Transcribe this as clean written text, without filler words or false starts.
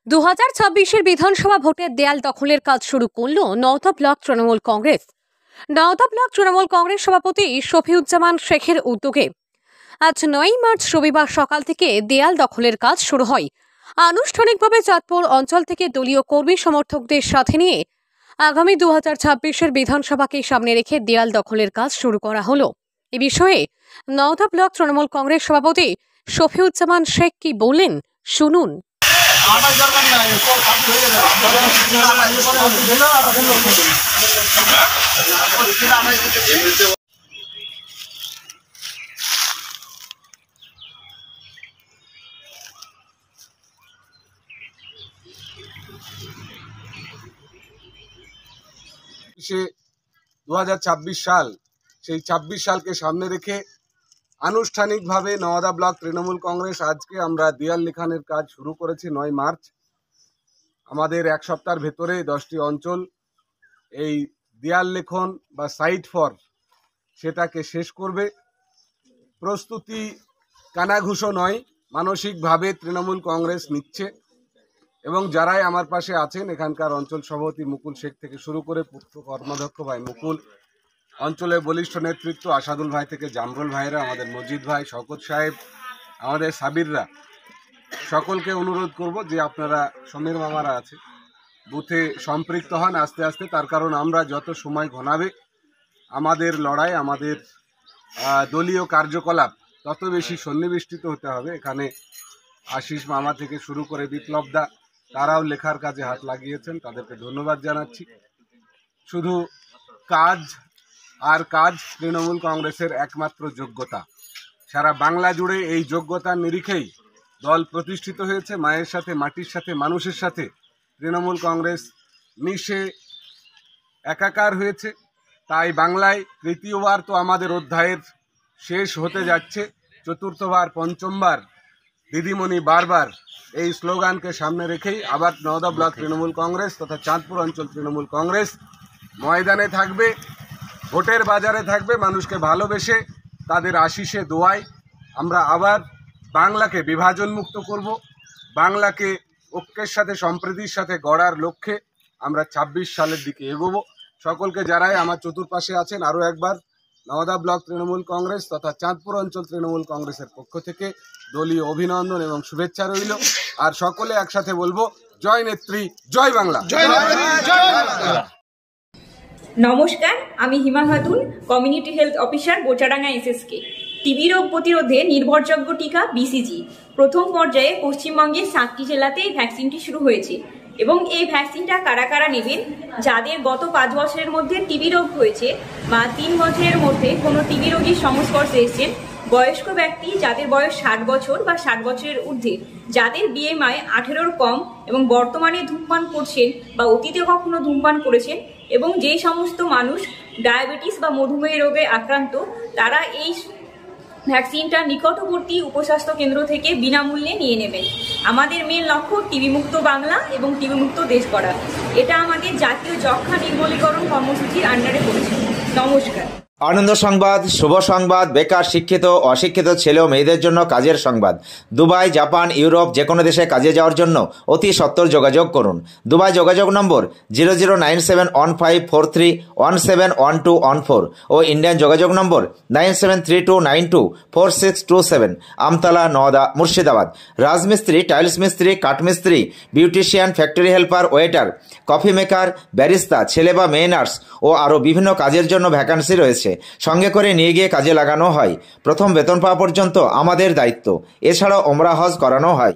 2026-এর বিধানসভা ভোটের দেয়াল দখলের কাজ শুরু করল নওদা ব্লক তৃণমূল কংগ্রেস। নওদা ব্লক তৃণমূল কংগ্রেস সভাপতি শফিউজ্জামান শেখের উদ্যোগে আজ 9 মার্চ রবিবার সকাল থেকে দেয়াল দখলের কাজ শুরু হয়। আনুষ্ঠানিকভাবে চাঁদপুর অঞ্চল থেকে দলীয় কর্মী সমর্থকদের সাথে নিয়ে আগামী 2026-এর বিধানসভাকে সামনে রেখে দেয়াল দখলের কাজ শুরু করা হলো। এ বিষয়ে নওদা ব্লক তৃণমূল কংগ্রেস সভাপতি শফিউজ্জামান শেখ কি বললেন শুনুন। সে 2026 সাল, সেই 26 সালকে সামনে রেখে আনুষ্ঠানিকভাবে নওদা ব্লক তৃণমূল কংগ্রেস আজকে আমরা দেয়াল লেখানের কাজ শুরু করেছি 9 মার্চ। আমাদের এক সপ্তাহের ভেতরে 10টি অঞ্চল এই দেয়াল লেখন বা সাইট ফর সেটাকে শেষ করবে। প্রস্তুতি কানাঘুষো নয়, মানসিকভাবে তৃণমূল কংগ্রেস নিচ্ছে এবং যারাই আমার পাশে আছেন, এখানকার অঞ্চল সভাপতি মুকুল শেখ থেকে শুরু করে পূর্ত কর্মাধ্যক্ষ ভাই মুকুল, অঞ্চলের বলিষ্ঠ নেতৃত্ব আসাদুল ভাই থেকে জামরুল ভাইরা, আমাদের মজিদ ভাই, শওকত সাহেব, আমাদের সাবিররা, সকলকে অনুরোধ করব যে আপনারা সমীর মামারা আছে বুথে সম্পৃক্ত হন আস্তে আস্তে। তার কারণ আমরা যত সময় ঘনাবে আমাদের লড়াই, আমাদের দলীয় কার্যকলাপ তত বেশি সন্নিবেষ্টিত হতে হবে। এখানে আশিস মামা থেকে শুরু করে বিপ্লব দা, তারাও লেখার কাজে হাত লাগিয়েছেন, তাদেরকে ধন্যবাদ জানাচ্ছি। শুধু কাজ আর কাজ তৃণমূল কংগ্রেসের একমাত্র যোগ্যতা। সারা বাংলা জুড়ে এই যোগ্যতার নিরিখেই দল প্রতিষ্ঠিত হয়েছে। মায়ের সাথে, মাটির সাথে, মানুষের সাথে তৃণমূল কংগ্রেস মিশে একাকার হয়েছে। তাই বাংলায় তৃতীয়বার তো আমাদের অধ্যায়ের শেষ হতে যাচ্ছে, চতুর্থবার, পঞ্চমবার দিদিমণি বারবার এই স্লোগানকে সামনে রেখেই আবার নওদা ব্লক তৃণমূল কংগ্রেস তথা চাঁদপুর অঞ্চল তৃণমূল কংগ্রেস ময়দানে থাকবে, ভোটের বাজারে থাকবে। মানুষকে ভালোবেসে তাদের আশিসে দোয়ায় আমরা আবার বাংলাকে বিভাজন মুক্ত করব, বাংলাকে ঐক্যের সাথে, সম্প্রীতির সাথে গড়ার লক্ষ্যে আমরা 26 সালের দিকে এগোবো। সকলকে যারাই আমার চতুর্পাশে আছেন আরও একবার নওদা ব্লক তৃণমূল কংগ্রেস তথা চাঁদপুর অঞ্চল তৃণমূল কংগ্রেসের পক্ষ থেকে দলীয় অভিনন্দন এবং শুভেচ্ছা রইল। আর সকলে একসাথে বলবো, জয় নেত্রী, জয় বাংলা। নমস্কার, আমি Hima Khatun, community health officer, Bochadanga SSK। TB রোগ প্রতিরোধে নির্ভরযোগ্য টিকা BCG প্রথম পর্যায়ে পশ্চিমবঙ্গের 7টি জেলাতে এই ভ্যাকসিনটি শুরু হয়েছে এবং এই ভ্যাকসিনটা কারা কারা নেবেন? যাদের গত 5 বছরের মধ্যে টিবি রোগ হয়েছে বা 3 বছরের মধ্যে কোনো টিবি রোগীর সংস্পর্শে এসেছেন, বয়স্ক ব্যক্তি যাদের বয়স 60 বছর বা 60 বছরের ঊর্ধ্বে, যাদের BMI 18-র কম এবং বর্তমানে ধূমপান করছেন বা অতীতে কখনো ধূমপান করেছেন, এবং যে সমস্ত মানুষ ডায়াবেটিস বা মধুমেহ রোগে আক্রান্ত, তারা এই ভ্যাকসিনটা নিকটবর্তী উপস্বাস্থ্য কেন্দ্র থেকে বিনামূল্যে নিয়ে নেবেন। আমাদের মেন লক্ষ্য টিবি মুক্ত বাংলা এবং টিবি মুক্ত দেশ গড়া। এটা আমাদের জাতীয় যক্ষ্মা নির্মূলীকরণ কর্মসূচির আন্ডারে পড়েছে। নমস্কার। আনন্দ সংবাদ, শুভ সংবাদ, বেকার, শিক্ষিত, অশিক্ষিত ছেলে ও মেয়েদের জন্য কাজের সংবাদ। দুবাই, জাপান, ইউরোপ যে কোনো দেশে কাজে যাওয়ার জন্য অতি সত্বর যোগাযোগ করুন। দুবাই যোগাযোগ নম্বর 00971543171214 ও ইন্ডিয়ান যোগাযোগ নম্বর 9732924627। আমতলা, নওদা, মুর্শিদাবাদ। রাজমিস্ত্রি, টাইলস মিস্ত্রি, কাঠমিস্ত্রি, beautician, factory helper, waiter, coffee maker, barista, ছেলে বা মেয়ে নার্স ও আরও বিভিন্ন কাজের জন্য ভ্যাকান্সি রয়েছে। সঙ্গে করে নিয়ে গিয়ে কাজে লাগানো হয়। প্রথম বেতন পাওয়া পর্যন্ত আমাদের দায়িত্ব। এছাড়াও ওমরা হজ করানো হয়।